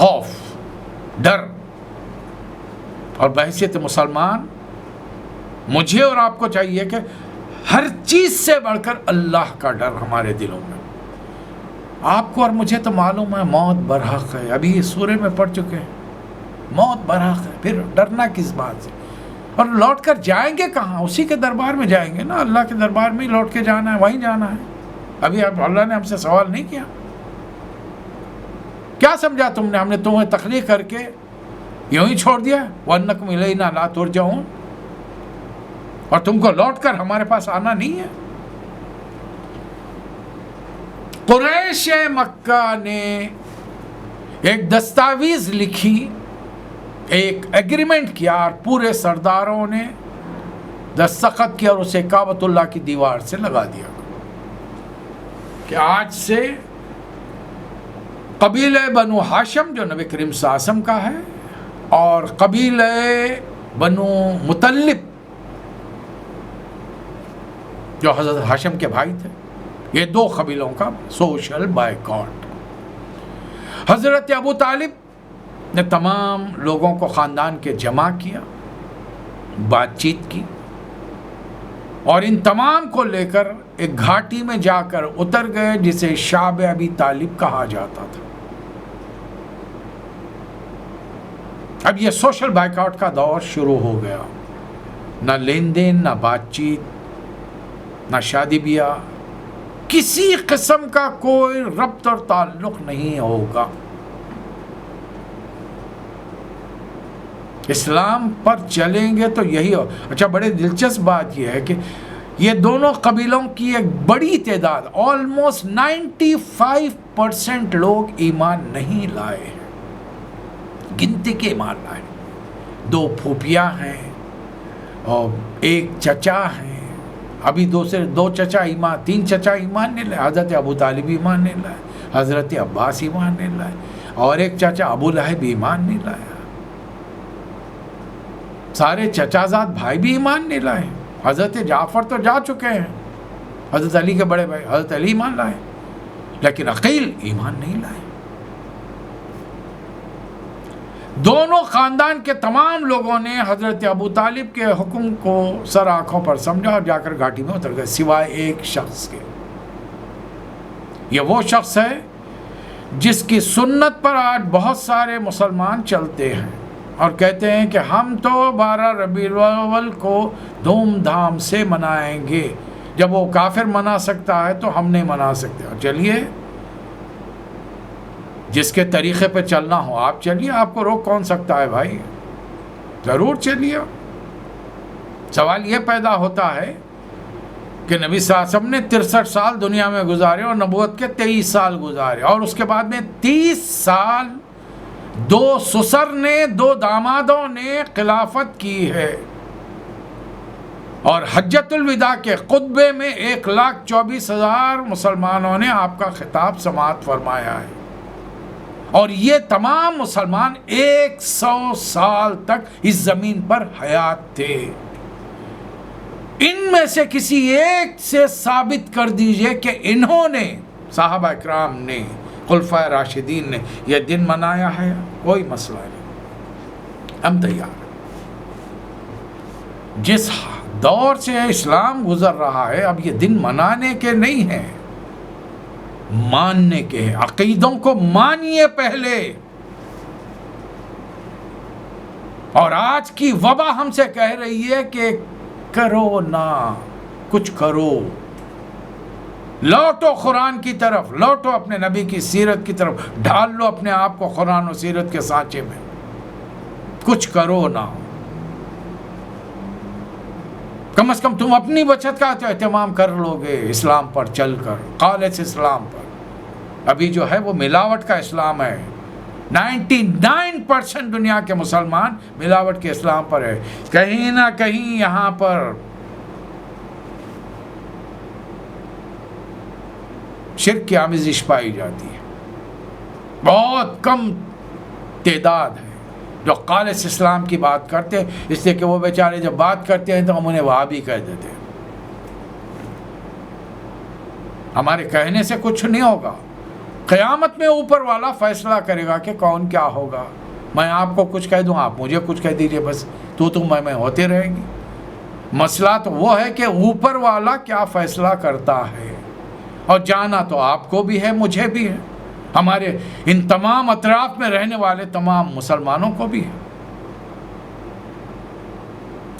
خوف، ڈر. اور بحیثیت مسلمان مجھے اور آپ کو چاہیے کہ ہر چیز سے بڑھ کر اللہ کا ڈر ہمارے دلوں میں. آپ کو اور مجھے تو معلوم ہے موت برحق ہے، ابھی اس سورے میں پڑھ چکے ہیں، موت برحق ہے، پھر ڈرنا کس بات سے؟ اور لوٹ کر جائیں گے کہاں؟ اسی کے دربار میں جائیں گے نا، اللہ کے دربار میں ہی لوٹ کے جانا ہے، وہیں جانا ہے. ابھی اللہ نے ہم سے سوال نہیں کیا. کیا سمجھا تم نے؟ ہم نے تمہیں تخلیق کر کے یوں ہی چھوڑ دیا وَأَنَّكُمْ إِلَيْنَا لَا تُرْجَعُونَ، اور تم کو لوٹ کر ہمارے پاس آنا نہیں ہے. قریش مکہ نے ایک دستاویز لکھی، ایک ایگریمنٹ کیا، اور پورے سرداروں نے دستخط کیا اور اسے کعبۃ اللہ کی دیوار سے لگا دیا کہ آج سے قبیلہ بنو ہاشم جو نبی کریم صلی اللہ علیہ وسلم کا ہے اور قبیلہ بنو مطلب جو حضرت ہاشم کے بھائی تھے، یہ دو قبیلوں کا سوشل بائیکاٹ. حضرت ابو طالب نے تمام لوگوں کو خاندان کے جمع کیا، بات چیت کی، اور ان تمام کو لے کر ایک گھاٹی میں جا کر اتر گئے جسے شعب ابی طالب کہا جاتا تھا. اب یہ سوشل بائیکاٹ کا دور شروع ہو گیا. نہ لین دین، نہ بات چیت، نہ شادی بیاہ، کسی قسم کا کوئی ربط اور تعلق نہیں ہوگا. اسلام پر چلیں گے تو یہی ہو. اچھا، بڑے دلچسپ بات یہ ہے کہ یہ دونوں قبیلوں کی ایک بڑی تعداد، آلموسٹ 95% لوگ ایمان نہیں لائے ہیں، گنتی کے ایمان لائے. دو پھوپھیاں ہیں اور ایک چچا ہیں. ابھی دو چچا ایمان، 3 چچا ایمان نہیں لائے. حضرت ابو طالب ایمان نہیں لائے، حضرت عباس ایمان نہیں لائے، اور ایک چچا ابو لہب ایمان نہیں لایا. سارے چچا زاد بھائی بھی ایمان نہیں لائے. حضرت جعفر تو جا چکے ہیں، حضرت علی کے بڑے بھائی حضرت علی ایمان لائے، لیکن عقیل ایمان نہیں لائے. دونوں خاندان کے تمام لوگوں نے حضرت ابو طالب کے حکم کو سر آنکھوں پر سمجھا اور جا کر گھاٹی میں اتر گئے، سوائے ایک شخص کے. یہ وہ شخص ہے جس کی سنت پر آج بہت سارے مسلمان چلتے ہیں اور کہتے ہیں کہ ہم تو 12 ربیع الاول کو دھوم دھام سے منائیں گے. جب وہ کافر منا سکتا ہے تو ہم نہیں منا سکتے. اور چلیے، جس کے طریقے پہ چلنا ہو آپ چلیے، آپ کو روک کون سکتا ہے بھائی؟ ضرور چلیے. سوال یہ پیدا ہوتا ہے کہ نبی صلی اللہ علیہ وسلم نے 63 سال دنیا میں گزارے اور نبوت کے 23 سال گزارے، اور اس کے بعد میں 30 سال 2 سسر نے، 2 دامادوں نے خلافت کی ہے، اور حجۃ الوداع کے خطبے میں 1,24,000 مسلمانوں نے آپ کا خطاب سماعت فرمایا ہے. اور یہ تمام مسلمان 100 سال تک اس زمین پر حیات تھے. ان میں سے کسی ایک سے ثابت کر دیجئے کہ انہوں نے، صحابہ اکرام نے، خلفائے راشدین نے یہ دن منایا ہے. کوئی مسئلہ نہیں، ہم تیار ہیں. جس دور سے اسلام گزر رہا ہے اب یہ دن منانے کے نہیں ہیں، ماننے کے ہیں. عقیدوں کو مانیے پہلے. اور آج کی وبا ہم سے کہہ رہی ہے کہ کرو نہ، کچھ کرو. لوٹو قرآن کی طرف، لوٹو اپنے نبی کی سیرت کی طرف، ڈھال لو اپنے آپ کو قرآن و سیرت کے سانچے میں. کچھ کرو نہ، کم از کم تم اپنی بچت کا تو اہتمام کر لو گے اسلام پر چل کر، خالص اسلام پر. ابھی جو ہے وہ ملاوٹ کا اسلام ہے. 99% دنیا کے مسلمان ملاوٹ کے اسلام پر ہے. کہیں نہ کہیں یہاں پر شرک کی آمیزش پائی جاتی ہے. بہت کم تعداد ہے جو خالص اسلام کی بات کرتے ہیں، اس لیے کہ وہ بیچارے جب بات کرتے ہیں تو ہم انہیں وہابی کہہ دیتے ہیں. ہمارے کہنے سے کچھ نہیں ہوگا، قیامت میں اوپر والا فیصلہ کرے گا کہ کون کیا ہوگا. میں آپ کو کچھ کہہ دوں، آپ مجھے کچھ کہہ دیجئے، بس تو میں ہوتے رہے گی. مسئلہ تو وہ ہے کہ اوپر والا کیا فیصلہ کرتا ہے، اور جانا تو آپ کو بھی ہے، مجھے بھی ہے، ہمارے ان تمام اطراف میں رہنے والے تمام مسلمانوں کو بھی ہے.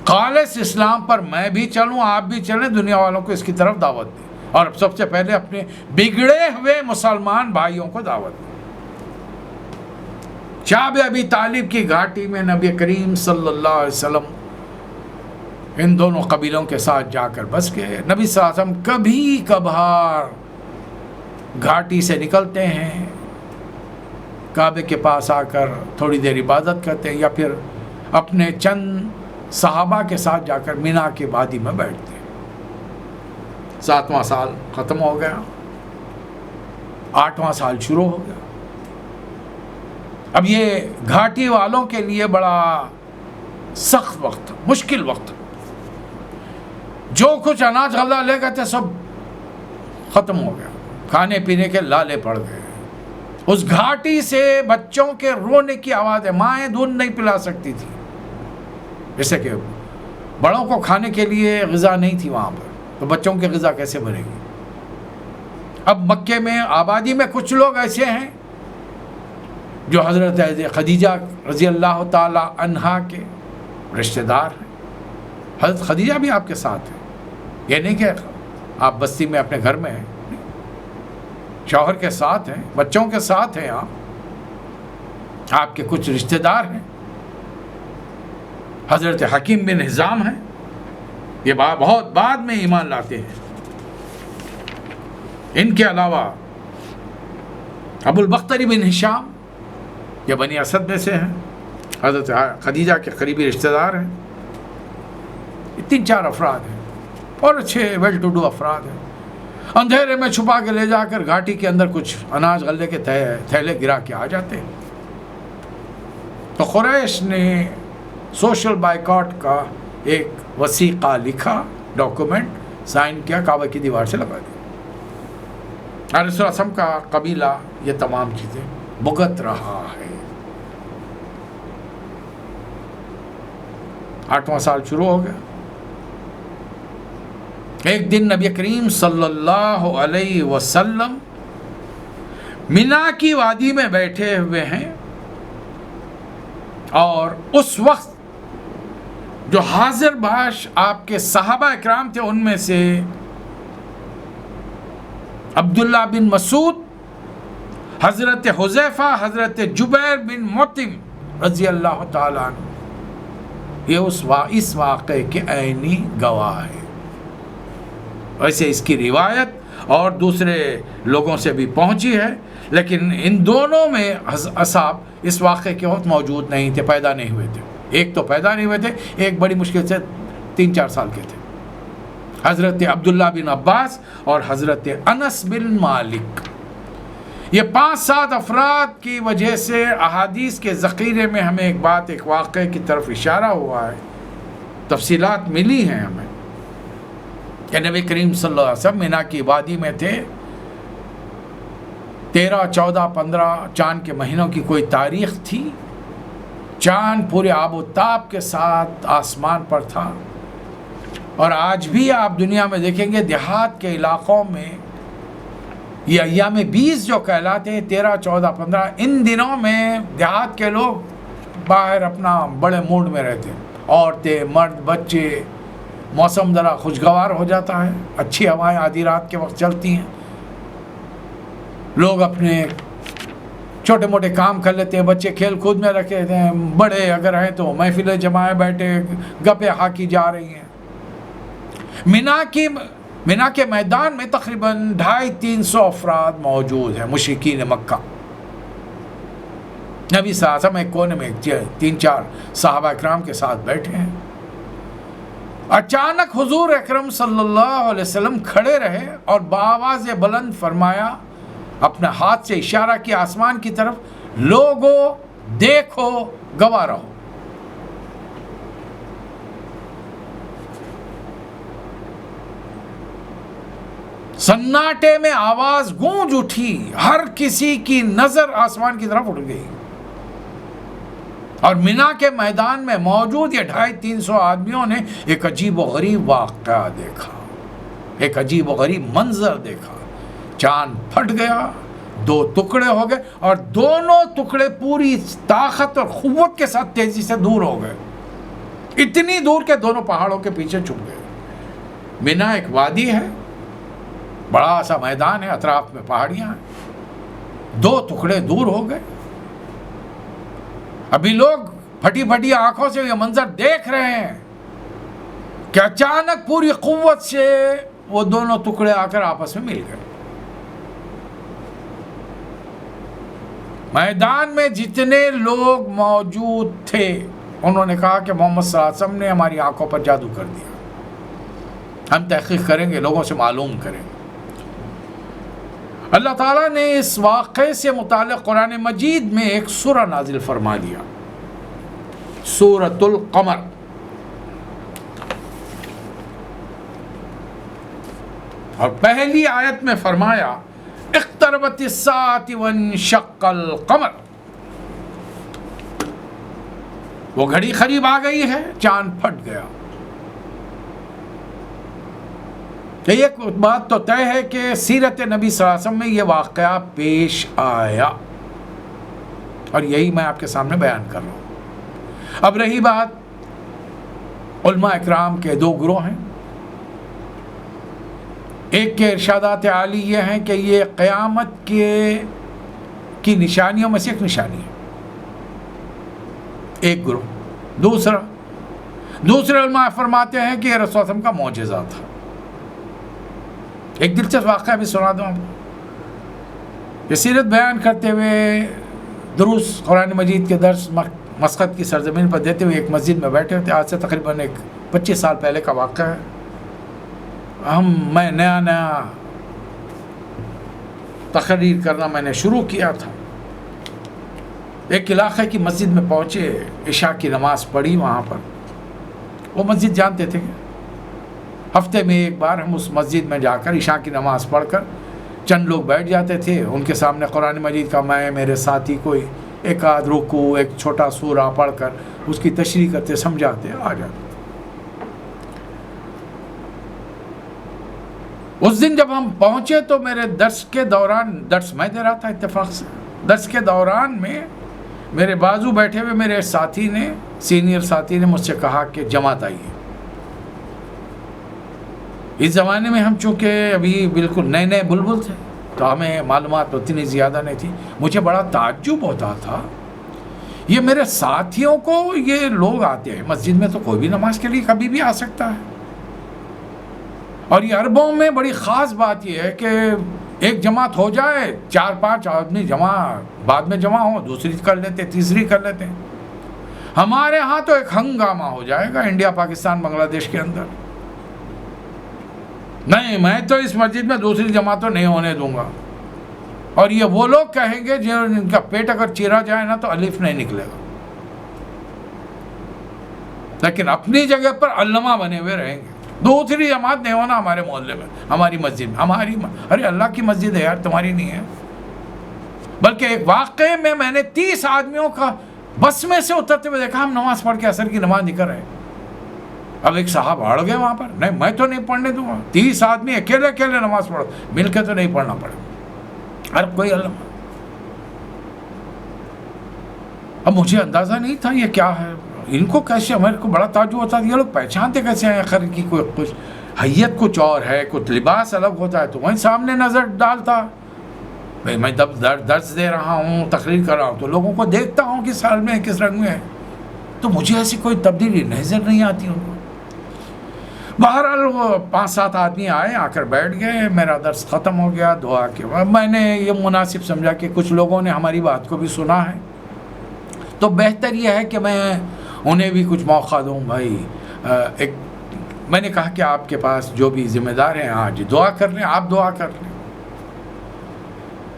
خالص اسلام پر میں بھی چلوں، آپ بھی چلیں، دنیا والوں کو اس کی طرف دعوت دیں، اور سب سے پہلے اپنے بگڑے ہوئے مسلمان بھائیوں کو دعوت دیں. شعب ابی طالب کی گھاٹی میں نبی کریم صلی اللہ علیہ وسلم ان دونوں قبیلوں کے ساتھ جا کر بس گئے. نبی صلی اللہ علیہ وسلم کبھی کبھار گھاٹی سے نکلتے ہیں، کعبے کے پاس آ کر تھوڑی دیر عبادت کرتے ہیں، یا پھر اپنے چند صحابہ کے ساتھ جا کر مینا کی وادی میں بیٹھتے ہیں. 7واں سال ختم ہو گیا، 8واں سال شروع ہو گیا. اب یہ گھاٹی والوں کے لیے بڑا سخت وقت، مشکل وقت. جو کچھ اناج غلہ لے گئے تھے سب ختم ہو گیا، کھانے پینے کے لالے پڑ گئے. اس گھاٹی سے بچوں کے رونے کی آوازیں، مائیں دودھ نہیں پلا سکتی تھی، جیسے کہ بڑوں کو کھانے کے لیے غذا نہیں تھی وہاں پر، تو بچوں کی غذا کیسے بنے گی. اب مکے میں آبادی میں کچھ لوگ ایسے ہیں جو حضرت خدیجہ رضی اللہ تعالی عنہا کے رشتہ دار ہیں. حضرت خدیجہ بھی آپ کے ساتھ ہیں، یہ نہیں کہ آپ بستی میں اپنے گھر میں ہیں، شوہر کے ساتھ ہیں، بچوں کے ساتھ ہیں، آپ کے کچھ رشتہ دار ہیں. حضرت حکیم بن حزام ہیں، یہ بہت بعد میں ایمان لاتے ہیں. ان کے علاوہ ابو البختری بن ہشام، یہ بنی اسد میں سے ہیں، حضرت خدیجہ کے قریبی رشتہ دار ہیں. 3-4 افراد ہیں اور اچھے ویل ٹو ڈو افراد ہیں. اندھیرے میں چھپا کے لے جا کر گھاٹی کے اندر کچھ اناج غلے کے تھیلے گرا کے آ جاتے ہیں. تو قریش نے سوشل بائیکاٹ کا ایک وثیقہ لکھا، ڈاکومنٹ سائن کیا، کعبہ کی دیوار سے لگا دیا. رسول اللہ کا قبیلہ یہ تمام چیزیں بھگت رہا ہے. 8واں سال شروع ہو گیا. ایک دن نبی کریم صلی اللہ علیہ وسلم مینا کی وادی میں بیٹھے ہوئے ہیں، اور اس وقت جو حاضر باش آپ کے صحابہ اکرام تھے، ان میں سے عبداللہ بن مسعود، حضرت حذیفہ، حضرت جبیر بن مطعم رضی اللہ تعالیٰ عنہ، یہ اس واقعے کے عینی گواہ ہے. ویسے اس کی روایت اور دوسرے لوگوں سے بھی پہنچی ہے، لیکن ان دونوں میں اصحاب اس واقعے کے وقت موجود نہیں تھے، پیدا نہیں ہوئے تھے. ایک تو پیدا نہیں ہوئے تھے، ایک بڑی مشکل سے 3-4 سال کے تھے، حضرت عبداللہ بن عباس اور حضرت انس بن مالک. یہ 5-7 افراد کی وجہ سے احادیث کے ذخیرے میں ہمیں ایک واقعے کی طرف اشارہ ہوا ہے، تفصیلات ملی ہیں ہمیں کہ نبی کریم صلی اللہ علیہ وسلم مینا کی وادی میں تھے. 13, 14, 15 چاند کے مہینوں کی کوئی تاریخ تھی. چاند پورے آب و تاب کے ساتھ آسمان پر تھا. اور آج بھی آپ دنیا میں دیکھیں گے دیہات کے علاقوں میں یہ ایام 20 جو کہلاتے ہیں، 13, 14, 15 ان دنوں میں دیہات کے لوگ باہر اپنا بڑے موڈ میں رہتے ہیں، عورتیں، مرد، بچے. موسم ذرا خوشگوار ہو جاتا ہے، اچھی ہوائیں آدھی رات کے وقت چلتی ہیں، لوگ اپنے چھوٹے موٹے کام کر لیتے ہیں، بچے کھیل کود میں رکھے ہیں، بڑے اگر ہیں تو محفلیں جمائے بیٹھے گپیں ہاکی جا رہی ہیں. مینا کے میدان میں تقریباً 250-300 افراد موجود ہیں مشرکین مکہ. نبی صلی اللہ علیہ وسلم ایک کونے میں 3-4 صحابہ اکرام کے ساتھ بیٹھے ہیں. اچانک حضور اکرم صلی اللہ علیہ وسلم کھڑے رہے اور بآواز بلند فرمایا، اپنے ہاتھ سے اشارہ کیا آسمان کی طرف، لوگو دیکھو، گواہ رہو. سناٹے میں آواز گونج اٹھی، ہر کسی کی نظر آسمان کی طرف اٹھ گئی، اور مینا کے میدان میں موجود یہ 250-300 آدمیوں نے ایک عجیب و غریب واقعہ دیکھا، ایک عجیب و غریب منظر دیکھا۔ چاند پھٹ گیا، 2 ٹکڑے ہو گئے، اور دونوں ٹکڑے پوری طاقت اور قوت کے ساتھ تیزی سے دور ہو گئے، اتنی دور کہ دونوں پہاڑوں کے پیچھے چھپ گئے۔ مینا ایک وادی ہے، بڑا سا میدان ہے، اطراف میں پہاڑیاں ہیں، 2 ٹکڑے دور ہو گئے۔ ابھی لوگ پھٹی پھٹی آنکھوں سے یہ منظر دیکھ رہے ہیں کہ اچانک پوری قوت سے وہ دونوں ٹکڑے آ کر آپس میں مل گئے۔ میدان میں جتنے لوگ موجود تھے انہوں نے کہا کہ محمد صلی اللہ علیہ وسلم نے ہماری آنکھوں پر جادو کر دیا، ہم تحقیق کریں گے، لوگوں سے معلوم کریں گے۔ اللہ تعالیٰ نے اس واقعے سے متعلق قرآن مجید میں ایک سورہ نازل فرما دیا، سورۃ القمر۔ اور پہلی آیت میں فرمایا اقتربت الساعة وانشق القمر، وہ گھڑی قریب آ گئی ہے، چاند پھٹ گیا۔ ایک بات تو طے ہے کہ سیرت نبی صلی اللہ علیہ وسلم میں یہ واقعہ پیش آیا، اور یہی میں آپ کے سامنے بیان کر رہا ہوں۔ اب رہی بات، علماء اکرام کے 2 گروہ ہیں، ایک کے ارشادات عالی یہ ہیں کہ یہ قیامت کی نشانیوں میں سے ایک نشانی ہے، ایک گروہ۔ دوسرے علماء فرماتے ہیں کہ یہ رسول صلی اللہ علیہ وسلم کا معجزہ تھا۔ ایک دلچسپ واقعہ بھی سنا دوں آپ کو۔ یہ سیرت بیان کرتے ہوئے دروس قرآن مجید کے درس مسقط کی سرزمین پر دیتے ہوئے ایک مسجد میں بیٹھے تھے، آج سے تقریباً 25 سال پہلے کا واقعہ ہے۔ میں نیا تقریر کرنا میں نے شروع کیا تھا، ایک علاقے کی مسجد میں پہنچے، عشاء کی نماز پڑھی وہاں پر۔ وہ مسجد جانتے تھے کہ ہفتے میں ایک بار ہم اس مسجد میں جا کر عشاء کی نماز پڑھ کر چند لوگ بیٹھ جاتے تھے، ان کے سامنے قرآن مجید کا میں میرے ساتھی کوئی ایک آدھ رکوع، ایک چھوٹا سورہ پڑھ کر اس کی تشریح کرتے، سمجھاتے، آ جاتے۔ اس دن جب ہم پہنچے تو میرے درس کے دوران، درس میں دے رہا تھا اتفاق سے، درس کے دوران میں میرے بازو بیٹھے ہوئے میرے ساتھی نے، سینئر ساتھی نے مجھ سے کہا کہ جماعت آئیے۔ اس زمانے میں ہم چونکہ ابھی بالکل نئے بلبل تھے تو ہمیں معلومات اتنی زیادہ نہیں تھی۔ مجھے بڑا تعجب ہوتا تھا، یہ میرے ساتھیوں کو یہ لوگ آتے ہیں مسجد میں، تو کوئی بھی نماز کے لیے کبھی بھی آ سکتا ہے، اور یہ عربوں میں بڑی خاص بات یہ ہے کہ ایک جماعت ہو جائے، 4-5 آدمی بعد میں جمع ہوں، دوسری کر لیتے، تیسری کر لیتے ہیں۔ ہمارے ہاں تو ایک ہنگامہ ہو جائے گا انڈیا، پاکستان، بنگلہ دیش کے اندر۔ نہیں، میں تو اس مسجد میں دوسری جماعت تو نہیں ہونے دوں گا، اور یہ وہ لوگ کہیں گے جن کا پیٹ اگر چیرا جائے نا تو الف نہیں نکلے گا، لیکن اپنی جگہ پر علماء بنے ہوئے رہیں گے۔ دوسری جماعت نہیں ہونا ہمارے محلے میں، ہماری مسجد میں، ارے اللہ کی مسجد ہے یار، تمہاری نہیں ہے۔ بلکہ ایک واقعے میں میں نے 30 آدمیوں کا بس میں سے اترتے ہوئے دیکھا، ہم نماز پڑھ کے عصر کی نماز نہیں کر رہے۔ اب ایک صاحب اڑ گئے وہاں پر، نہیں میں تو نہیں پڑھنے دوں گا، 30 آدمی اکیلے نماز پڑھو، مل کے تو نہیں پڑھنا پڑے، ہر کوئی علم۔ اب مجھے اندازہ نہیں تھا یہ کیا ہے، ان کو کیسے، میرے کو بڑا تعجب ہوتا ہے، یہ لوگ پہچانتے کیسے ہیں آخر کی کوئی کچھ حیت کچھ اور ہے، کچھ لباس الگ ہوتا ہے۔ تو وہیں سامنے نظر ڈالتا، بھائی میں درس دے رہا ہوں، تقریر کر رہا ہوں، تو لوگوں کو دیکھتا ہوں کس حال میں، کس رنگ میں ہے، تو مجھے ایسی کوئی تبدیلی نظر نہیں آتی ان کو۔ بہرحال وہ 5-7 آدمی آئے، آ کر بیٹھ گئے، میرا درس ختم ہو گیا، دعا کے بعد میں نے یہ مناسب سمجھا کہ کچھ لوگوں نے ہماری بات کو بھی سنا ہے، تو بہتر یہ ہے کہ میں انہیں بھی کچھ موقع دوں۔ بھائی میں نے کہا کہ آپ کے پاس جو بھی ذمہ دار ہیں آج دعا کر لیں، آپ دعا کر لیں۔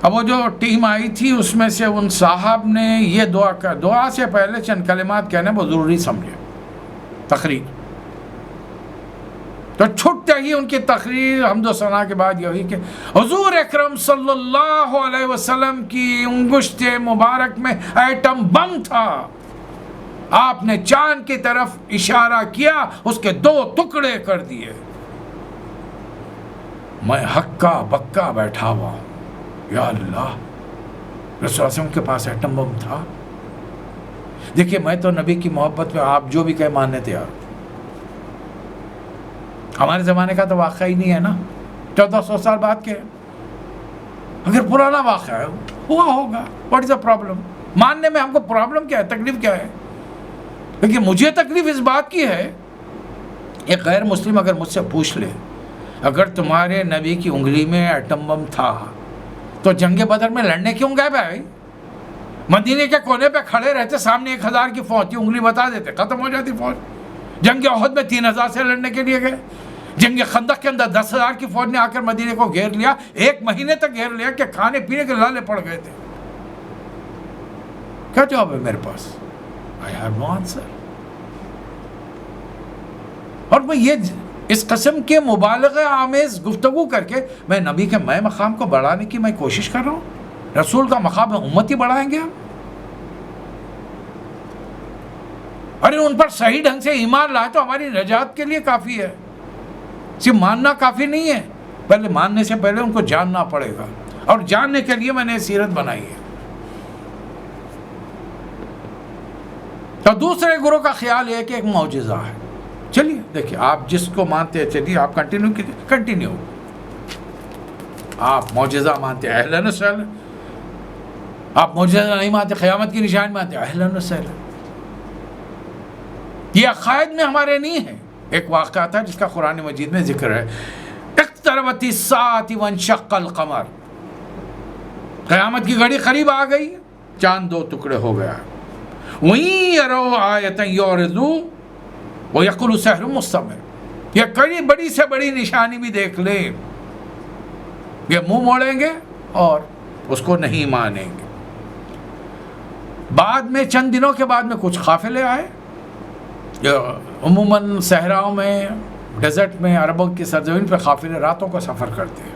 اب وہ جو ٹیم آئی تھی اس میں سے ان صاحب نے یہ دعا سے پہلے چند کلمات کہنے وہ ضروری سمجھے، تقریر تو چھٹتے ہی ان کی تقریر حمد و ثنا کے بعد یہ ہوئی کہ حضور اکرم صلی اللہ علیہ وسلم کی انگشت مبارک میں ایٹم بم تھا، آپ نے چاند کی طرف اشارہ کیا، اس کے 2 ٹکڑے کر دیے۔ میں ہکا بکا بیٹھا ہوا ہوں، یا اللہ، رسول اللہ صلی اللہ علیہ وسلم کے پاس ایٹم بم تھا۔ دیکھیے میں تو نبی کی محبت میں آپ جو بھی کہے ماننے تیار ہوں۔ ہمارے زمانے کا تو واقعہ ہی نہیں ہے نا، 1400 سال بعد کے، اگر پرانا واقعہ ہے ہوا ہوگا، واٹ از دا پرابلم؟ ماننے میں ہم کو پرابلم کیا ہے، تکلیف کیا ہے؟ لیکن مجھے تکلیف اس بات کی ہے، ایک غیر مسلم اگر مجھ سے پوچھ لے اگر تمہارے نبی کی انگلی میں ایٹم بم تھا تو جنگ بدر میں لڑنے کیوں گئے بھائی؟ مدینے کے کونے پہ کھڑے رہتے، سامنے 1000 کی فوج تھی، انگلی بتا دیتے، ختم ہو جاتی فوج۔ جنگ احد میں 3000 سے لڑنے کے لیے گئے، جنگ خندق کے اندر 10,000 کی فوج نے آ کر مدینے کو گھیر لیا، 1 مہینے تک گھیر لیا کہ کھانے پینے کے لالے پڑ گئے تھے۔ کیا جواب ہے میرے پاس؟ I have no answer۔ اور میں یہ اس قسم کے مبالغہ آمیز گفتگو کر کے میں نبی کے میں مقام کو بڑھانے کی میں کوشش کر رہا ہوں، رسول کا مقام امتی بڑھائیں گے ہم؟ ارے ان پر صحیح ڈھنگ سے ایمان لائے تو ہماری نجات کے لیے کافی ہے، صرف ماننا کافی نہیں ہے، پہلے ماننے سے پہلے ان کو جاننا پڑے گا، اور جاننے کے لیے میں نے سیرت بنائی ہے۔ تو دوسرے گروہ کا خیال یہ ہے کہ ایک معجزہ ہے۔ چلیے دیکھیے، آپ جس کو مانتے ہیں چلیے آپ کنٹینیو کیجیے، کنٹینیو۔ آپ معجزہ مانتے ہیں، اہلاً و سہلاً۔ آپ معجزہ نہیں مانتے، قیامت کی نشانی مانتے ہیں، اہلاً و سہلاً۔ یہ عقائد میں ہمارے نہیں ہے۔ ایک واقعہ تھا جس کا قرآن مجید میں ذکر ہے، اقتربت الساعة وانشق القمر، قیامت کی گھڑی قریب آ گئی، چاند 2 ٹکڑے ہو گیا۔ وَإِن يَرَوْا آیَةً يُعْرِضُوا وَيَقُولُوا سِحْرٌ مُسْتَمِرٌ، یہ کئی بڑی سے بڑی نشانی بھی دیکھ لیں، یہ منہ موڑیں گے اور اس کو نہیں مانیں گے۔ بعد میں چند دنوں کے بعد میں کچھ قافلے آئے، عموماً صحراؤں میں، ڈیزرٹ میں، عربوں کی سرزمین پہ قافلے راتوں کو سفر کرتے ہیں۔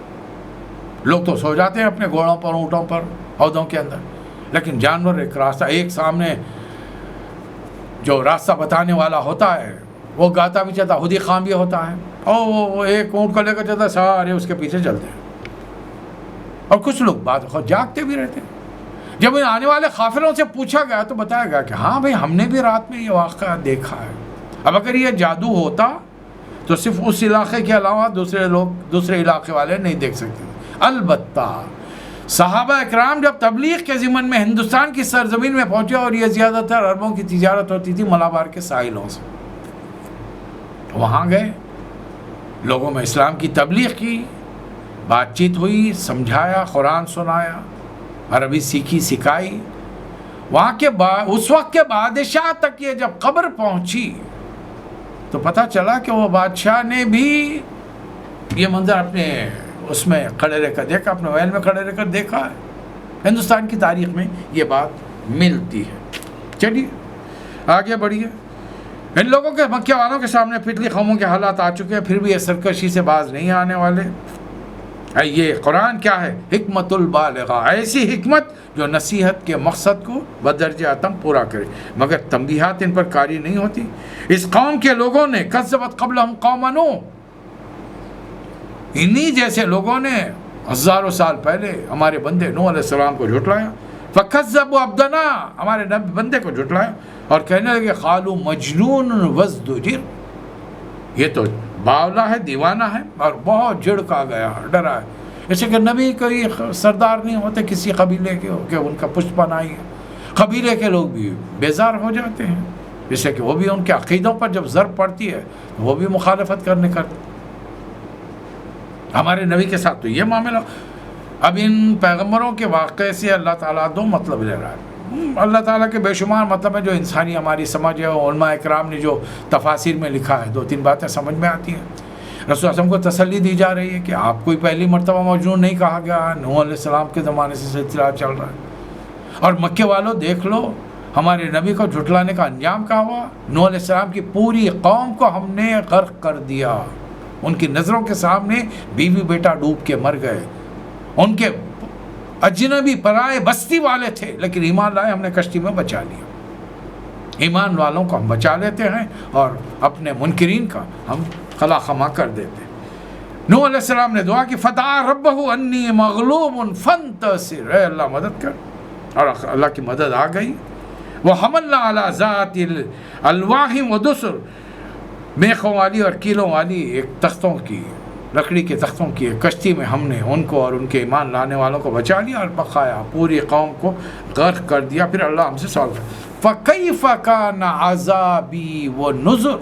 لوگ تو سو جاتے ہیں اپنے گھوڑوں پر، اونٹوں پر، عہدوں کے اندر، لیکن جانور ایک راستہ، ایک سامنے جو راستہ بتانے والا ہوتا ہے وہ گاتا بھی چلتا، خود ہی خام بھی ہوتا ہے، اور وہ ایک اونٹ کو لے کر چلتا ہے، سارے اس کے پیچھے چلتے ہیں، اور کچھ لوگ بعد خود جاگتے بھی رہتے ہیں۔ جب ان آنے والے قافلوں سے پوچھا گیا تو بتایا گیا کہ ہاں بھائی ہم نے بھی رات میں یہ واقعہ دیکھا ہے۔ اب اگر یہ جادو ہوتا تو صرف اس علاقے کے علاوہ دوسرے لوگ، دوسرے علاقے والے نہیں دیکھ سکتے۔ البتہ صحابہ اکرام جب تبلیغ کے ضمن میں ہندوستان کی سرزمین میں پہنچے، اور یہ زیادہ تر عربوں کی تجارت ہوتی تھی ملابار کے ساحلوں سے، وہاں گئے، لوگوں میں اسلام کی تبلیغ کی، بات چیت ہوئی، سمجھایا، قرآن سنایا، عربی سیکھی، سکھائی۔ وہاں کے اس وقت کے بادشاہ تک یہ جب قبر پہنچی تو پتہ چلا کہ وہ بادشاہ نے بھی یہ منظر اپنے اس میں کھڑے رہ کر دیکھا، اپنے محل میں کھڑے رہ کر دیکھا ہے۔ ہندوستان کی تاریخ میں یہ بات ملتی ہے۔ چلیے آگے بڑھیے۔ ان لوگوں کے، مکہ والوں کے سامنے پچھلی قوموں کے حالات آ چکے ہیں، پھر بھی یہ سرکشی سے باز نہیں آنے والے۔ یہ قرآن کیا ہے؟ حکمت البالغہ، ایسی حکمت جو نصیحت کے مقصد کو بدرجہ اتم پورا کرے، مگر تنبیہات ان پر کاری نہیں ہوتی۔ اس قوم کے لوگوں نے کذبت قبلہم قوم نوح، انہی جیسے لوگوں نے ہزاروں سال پہلے ہمارے بندے نوح علیہ السلام کو جھٹلایا۔ فکذبوا عبدنا، ہمارے بندے کو جھٹلایا، اور کہنے لگے قالوا مجنون وازدجر، یہ تو باولا ہے، دیوانہ ہے، اور بہت جھڑکا گیا، ڈرا ہے۔ جیسے کہ نبی کوئی سردار نہیں ہوتے کسی قبیلے کے کہ ان کا پشت پناہی ہے، قبیلے کے لوگ بھی بیزار ہو جاتے ہیں، جیسے کہ وہ بھی ان کے عقیدوں پر جب ضرب پڑتی ہے وہ بھی مخالفت کرنے کا۔ ہمارے نبی کے ساتھ تو یہ معاملہ۔ اب ان پیغمبروں کے واقعے سے اللہ تعالیٰ 2 مطلب لے رہا ہے۔ اللہ تعالیٰ کے بے شمار مطلب ہے جو انسانی ہماری سمجھ ہے، علماء اکرام نے جو تفاسیر میں لکھا ہے، 2-3 باتیں سمجھ میں آتی ہیں۔ رسول اللہ علیہ وسلم کو تسلی دی جا رہی ہے کہ آپ کوئی پہلی مرتبہ مجنون نہیں کہا گیا، نوح علیہ السلام کے زمانے سے سلسلہ چل رہا ہے۔ اور مکے والوں دیکھ لو، ہمارے نبی کو جھٹلانے کا انجام کیا ہوا؟ نوح علیہ السلام کی پوری قوم کو ہم نے غرق کر دیا، ان کی نظروں کے سامنے بیوی بیٹا ڈوب کے مر گئے، ان کے اجنبی پرائے بستی والے تھے، لیکن ایمان لائے، ہم نے کشتی میں بچا لیا۔ ایمان والوں کو ہم بچا لیتے ہیں اور اپنے منکرین کا ہم خلا خما کر دیتے ہیں۔ نوح علیہ السلام نے دعا کی، فدعا ربہ انی مغلوب فانتصر، اے اللہ مدد کر، اور اللہ کی مدد آ گئی۔ وحملنا علی ذات الالواح ودسر، میخوں والی اور کیلوں والی ایک تختوں کی، لکڑی کے تختوں کی ایک کشتی میں ہم نے ان کو اور ان کے ایمان لانے والوں کو بچا لیا اور بقایا پوری قوم کو غرق کر دیا۔ پھر اللہ ہم سے سوال کرتا، فَكَيْفَ كَانَ عَذَابِي وَنُذُرِ،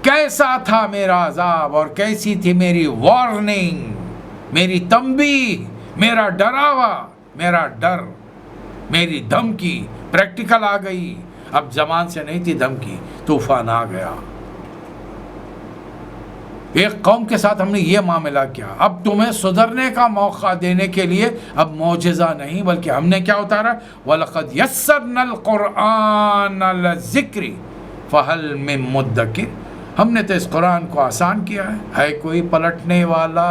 کیسا تھا میرا عذاب اور کیسی تھی میری وارننگ، میری تنبیہ، میرا ڈراوا، میرا ڈر، میری دھمکی پریکٹیکل آ گئی۔ اب زبان سے نہیں تھی دھمکی، طوفان آ گیا۔ ایک قوم کے ساتھ ہم نے یہ معاملہ کیا، اب تمہیں سدھرنے کا موقع دینے کے لیے اب معجزہ نہیں بلکہ ہم نے کیا اتارا، وَلَقَدْ يَسَّرْنَا الْقُرْآنَ لِلذِّكْرِ فَهَلْ مِن مُدَّكِرٍ، ہم نے تو اس قرآن کو آسان کیا ہے کوئی پلٹنے والا،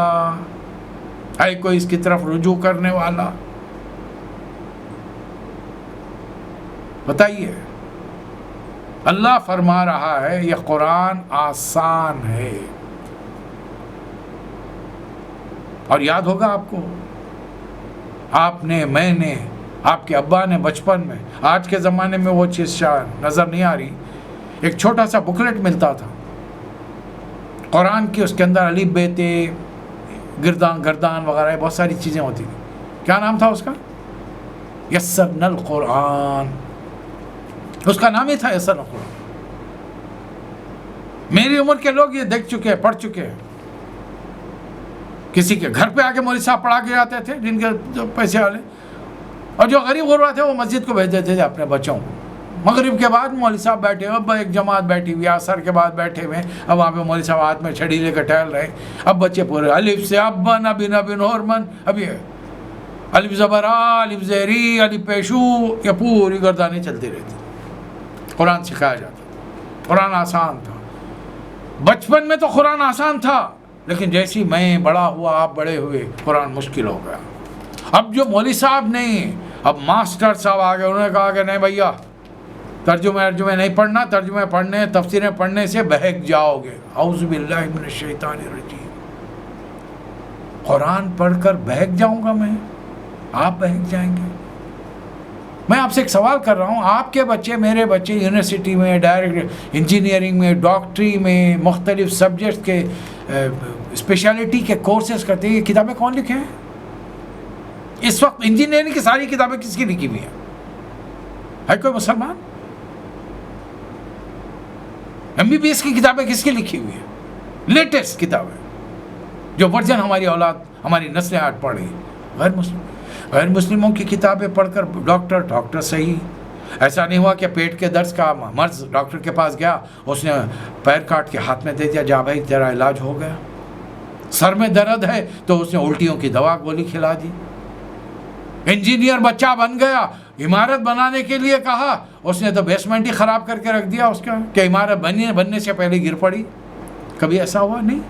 ہے کوئی اس کی طرف رجوع کرنے والا؟ بتائیے۔ اللہ فرما رہا ہے یہ قرآن آسان ہے، اور یاد ہوگا آپ کو، آپ نے، میں نے، آپ کے ابا نے بچپن میں، آج کے زمانے میں وہ چیز نظر نہیں آ رہی، ایک چھوٹا سا بکلیٹ ملتا تھا قرآن کی، اس کے اندر الف بے تے، گردان وغیرہ بہت ساری چیزیں ہوتی تھیں۔ کیا نام تھا اس کا؟ یسرنا القرآن، اس کا نام ہی تھا یسرنا القرآن۔ میری عمر کے لوگ یہ دیکھ چکے ہیں، پڑھ چکے ہیں۔ کسی کے گھر پہ آ کے مولوی صاحب پڑھا کے جاتے تھے، جن کے پیسے والے، اور جو غریب غربا تھے وہ مسجد کو بھیج دیتے تھے اپنے بچوں کو۔ مغرب کے بعد مولوی صاحب بیٹھے ہوئے، اب ایک جماعت بیٹھی ہوئی، عصر کے بعد بیٹھے ہوئے، اب وہاں پہ مولوی صاحب ہاتھ میں چھڑی لے کے ٹہل رہے، اب بچے پورے الف سے ابن ابن ابن ہورمن، اب یہ الف زبر آ، الف زیری، الف پیشو، یہ پوری گردانیں چلتی رہتی۔ قرآن سکھایا جاتا، قرآن آسان تھا۔ بچپن میں تو قرآن آسان تھا، لیکن جیسی میں بڑا ہوا، آپ بڑے ہوئے، قرآن مشکل ہو گیا۔ اب جو مولوی صاحب نہیں، اب ماسٹر صاحب آ گئے، انہوں نے کہا کہ نہیں بھیا، ترجمے نہیں پڑھنا، ترجمے پڑھنے، تفسیریں پڑھنے سے بہک جاؤ گے۔ اعوذ باللہ من الشیطان الرجیم، قرآن پڑھ کر بہک جاؤں گا میں؟ آپ بہک جائیں گے؟ میں آپ سے ایک سوال کر رہا ہوں، آپ کے بچے، میرے بچے یونیورسٹی میں، ڈائریکٹ انجینئرنگ میں، ڈاکٹری میں، مختلف سبجیکٹ کے اسپیشلٹی کے کورسز کرتے ہیں، یہ کتابیں کون لکھے ہیں؟ اس وقت انجینئرنگ کی ساری کتابیں کس کی لکھی ہوئی ہیں؟ ہے کوئی مسلمان؟ MBBS کی کتابیں کس کی لکھی ہوئی ہیں؟ لیٹسٹ کتابیں جو ورژن ہماری اولاد، ہماری نسلیں آج پڑھ رہی ہیں۔ غیر مسلموں کی کتابیں پڑھ کر ڈاکٹر صحیح۔ ایسا نہیں ہوا کہ پیٹ کے درد کا مرض ڈاکٹر کے پاس گیا، اس نے پیر کاٹ کے ہاتھ میں دے دیا، جا بھائی تیرا علاج ہو گیا۔ سر میں درد ہے تو اس نے الٹیوں کی دوا گولی کھلا دی۔ انجینئر بچہ بن گیا، عمارت بنانے کے لیے کہا، اس نے تو بیسمنٹ ہی خراب کر کے رکھ دیا اس کا، کہ عمارت بننے سے پہلے گر پڑی۔ کبھی ایسا ہوا نہیں۔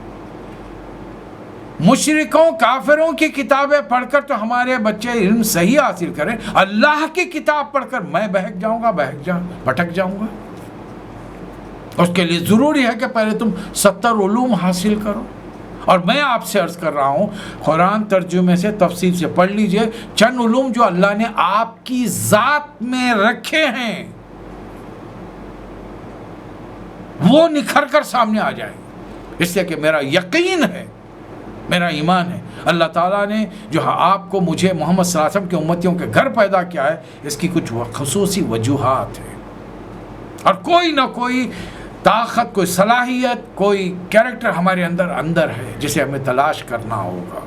مشرکوں، کافروں کی کتابیں پڑھ کر تو ہمارے بچے علم صحیح حاصل کریں، اللہ کی کتاب پڑھ کر میں بہک جاؤں گا، بھٹک جاؤں گا؟ اس کے لیے ضروری ہے کہ پہلے تم 70 علوم حاصل کرو۔ اور میں آپ سے عرض کر رہا ہوں، قرآن ترجمے سے، تفسیر سے پڑھ لیجئے، چند علوم جو اللہ نے آپ کی ذات میں رکھے ہیں وہ نکھر کر سامنے آ جائیں، اس لیے کہ میرا یقین ہے، میرا ایمان ہے، اللہ تعالیٰ نے جو آپ کو، مجھے، محمد صلی اللہ علیہ وسلم کے امتیوں کے گھر پیدا کیا ہے، اس کی کچھ خصوصی وجوہات ہیں، اور کوئی نہ کوئی طاقت، کوئی صلاحیت، کوئی کیریکٹر ہمارے اندر ہے جسے ہمیں تلاش کرنا ہوگا۔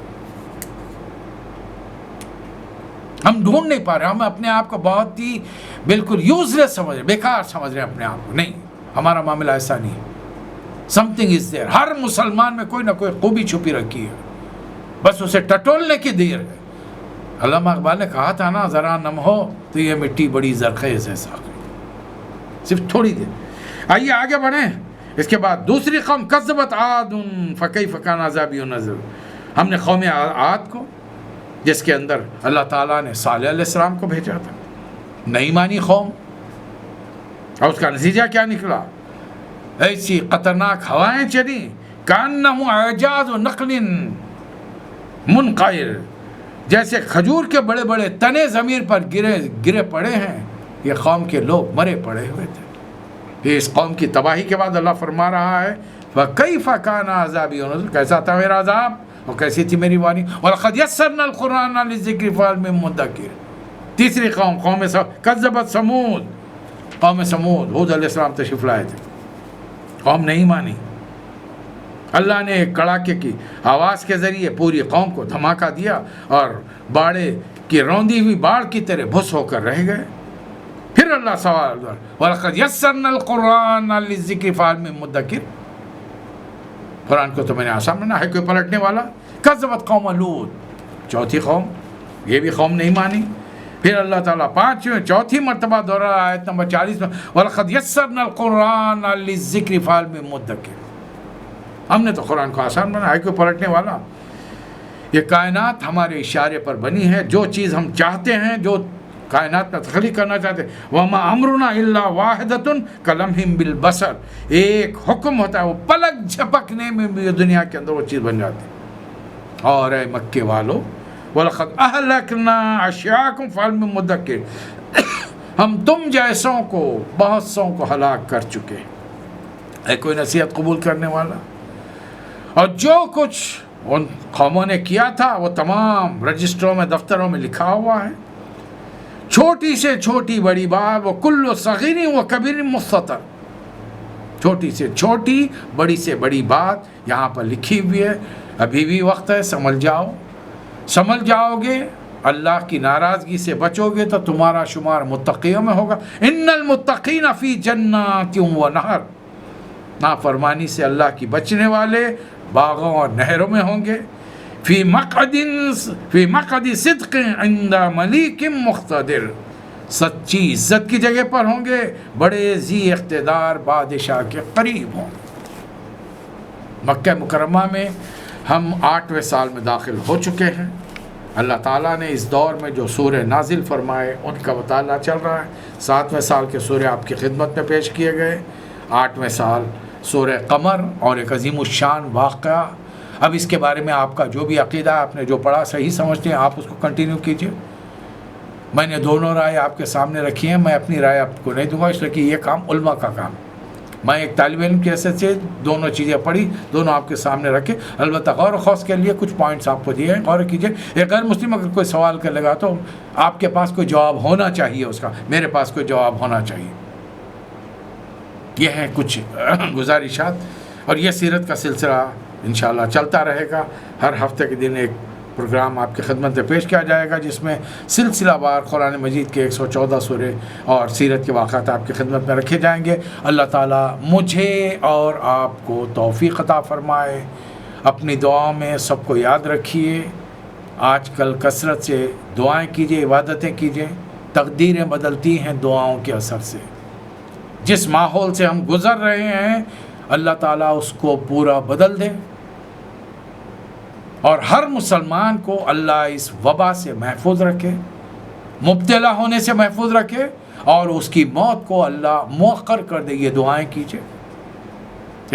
ہم ڈھونڈ نہیں پا رہے، ہم اپنے آپ کو بہت ہی بالکل یوزلیس سمجھ رہے، بیکار سمجھ رہے ہیں اپنے آپ کو۔ نہیں، ہمارا معاملہ ایسا نہیں ہے۔ سم تھنگ از دیئر، ہر مسلمان میں کوئی نہ کوئی خوبی چھپی رکھی ہے، بس اسے ٹٹولنے کی دیر ہے۔ علامہ اقبال نے کہا تھا نا، ذرا نم ہو تو یہ مٹی بڑی زرخیز ہے ساقی، صرف تھوڑی دیر۔ آئیے آگے بڑھیں۔ اس کے بعد دوسری قوم کذبت عاد فکیف کان عذابی ونذر، ہم نے قوم عاد کو جس کے اندر اللہ تعالیٰ نے صالح علیہ السلام کو بھیجا تھا، نہیں مانی قوم، اور اس کا نتیجہ کیا نکلا؟ ایسی خطرناک ہوائیں چلی کانہم اعجاز نخل منقعر، جیسے کھجور کے بڑے بڑے تنے زمین پر گرے پڑے ہیں، یہ قوم کے لوگ مرے پڑے ہوئے تھے۔ یہ اس قوم کی تباہی کے بعد اللہ فرما رہا ہے فَكَيْفَ كَانَ عَذَابِي وَنُذُرِ، کیسا تھا میرا عذاب اور کیسی تھی میری وعدہ۔ وَلَقَدْ يَسَّرْنَا الْقُرْآنَ لِلذِّكْرِ فَهَلْ مِن مُّدَّكِرٍ۔ تیسری قوم کذبت سمود، قوم سمود ہود علیہ السلام تشریف لائے تھے، قوم نہیں مانی۔ اللہ نے ایک کڑاکے کی آواز کے ذریعے پوری قوم کو دھماکہ دیا اور باڑے کی روندی ہوئی باڑ کی طرح بھس ہو کر رہ گئے۔ پھر اللہ سوال وَلَقَدْ يَسَّرْنَا الْقُرْآنَ لِلذِّكْرِ فَهَلْ مِن مُّدَّكِرٍ، قرآن کو تو میں نے آسان بنا ہے، کوئی پلٹنے والا؟ کذبت قوم لوط، چوتھی قوم، یہ بھی قوم نہیں مانی۔ پھر اللہ تعالیٰ چوتھی مرتبہ دوہرا آیت نمبر 40 میں وَلَقَدْ يَسَّرْنَا الْقُرْآنَ لِلذِّكْرِ فَهَلْ مِن مُّدَّكِرٍ، ہم نے تو قرآن کو آسان بنا ہے، کوئی پلٹنے والا؟ یہ کائنات ہمارے اشارے پر بنی ہے، جو چیز ہم چاہتے ہیں، جو کائنات میں تخلیق کرنا چاہتے ہیں، وَمَا أَمْرُنَا إِلَّا وَاحِدَةٌ كَلَمْحٍ بِالْبَصَرِ، ایک حکم ہوتا ہے، وہ پلک جھپکنے میں بھی دنیا کے اندر وہ چیز بن جاتی ہے۔ اور اے مکے والو وَلَقَدْ أَهْلَكْنَا أَشْيَاعَكُمْ فَهَلْ مِن مُّدَّكِرٍ، ہم تم جیسوں کو بہت سوں کو ہلاک کر چکے ہیں، اے کوئی نصیحت قبول کرنے والا؟ اور جو کچھ ان قوموں نے کیا تھا وہ تمام رجسٹروں میں دفتروں میں لکھا ہوا ہے، چھوٹی سے چھوٹی بڑی بات، وہ کل صغیر و کبیر مستطر، چھوٹی سے چھوٹی بڑی سے بڑی بات یہاں پر لکھی ہوئی ہے۔ ابھی بھی وقت ہے، سمجھ جاؤ گے، اللہ کی ناراضگی سے بچو گے تو تمہارا شمار متقیوں میں ہوگا۔ ان المتقین فی جنات و نہر، نافرمانی سے اللہ کی بچنے والے باغوں اور نہروں میں ہوں گے۔ فی مقعد صدق عند ملیک مقتدر، سچی عزت کی جگہ پر ہوں گے، بڑے ذی اقتدار بادشاہ کے قریب ہوں گے۔ مکہ مکرمہ میں ہم 8ویں سال میں داخل ہو چکے ہیں۔ اللہ تعالیٰ نے اس دور میں جو سورہ نازل فرمائے ان کا مطالعہ چل رہا ہے۔ 7ویں سال کے سورہ آپ کی خدمت میں پیش کیے گئے، 8ویں سال سورہ قمر اور ایک عظیم الشان واقعہ۔ اب اس کے بارے میں آپ کا جو بھی عقیدہ آپ نے جو پڑھا صحیح سمجھتے ہیں، آپ اس کو کنٹینیو کیجئے۔ میں نے دونوں رائے آپ کے سامنے رکھی ہیں، میں اپنی رائے آپ کو نہیں دوں گا، اس لیے کہ یہ کام علماء کا کام۔ میں ایک طالب علم کی حیثیت سے دونوں چیزیں پڑھی، دونوں آپ کے سامنے رکھے، البتہ غور و خوض کے لیے کچھ پوائنٹس آپ کو دیے ہیں، غور کیجئے۔ ایک غیر مسلم اگر کوئی سوال کر لے گا تو آپ کے پاس کوئی جواب ہونا چاہیے اس کا، میرے پاس کوئی جواب ہونا چاہیے۔ یہ ہیں کچھ گزارشات، اور یہ سیرت کا سلسلہ انشاءاللہ چلتا رہے گا۔ ہر ہفتے کے دن ایک پروگرام آپ کی خدمت میں پیش کیا جائے گا، جس میں سلسلہ وار قرآن مجید کے 114 سورے اور سیرت کے واقعات آپ کی خدمت میں رکھے جائیں گے۔ اللہ تعالیٰ مجھے اور آپ کو توفیق عطا فرمائے۔ اپنی دعاؤں میں سب کو یاد رکھیے، آج کل کثرت سے دعائیں کیجیے، عبادتیں کیجیے۔ تقدیریں بدلتی ہیں دعاؤں کے اثر سے۔ جس ماحول سے ہم گزر رہے ہیں اللہ تعالیٰ اس کو پورا بدل دے، اور ہر مسلمان کو اللہ اس وبا سے محفوظ رکھے، مبتلا ہونے سے محفوظ رکھے، اور اس کی موت کو اللہ مؤخر کر دے۔ یہ دعائیں کیجیے،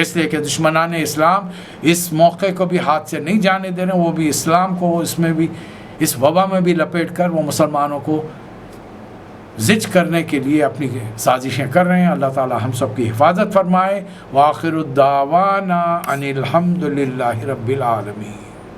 اس لیے کہ دشمنان اسلام اس موقع کو بھی ہاتھ سے نہیں جانے دے رہے، وہ بھی اسلام کو اس میں بھی اس وبا میں بھی لپیٹ کر وہ مسلمانوں کو زج کرنے کے لیے اپنی سازشیں کر رہے ہیں۔ اللہ تعالی ہم سب کی حفاظت فرمائے۔ وآخر الدعوانا ان الحمد للہ رب العالمین۔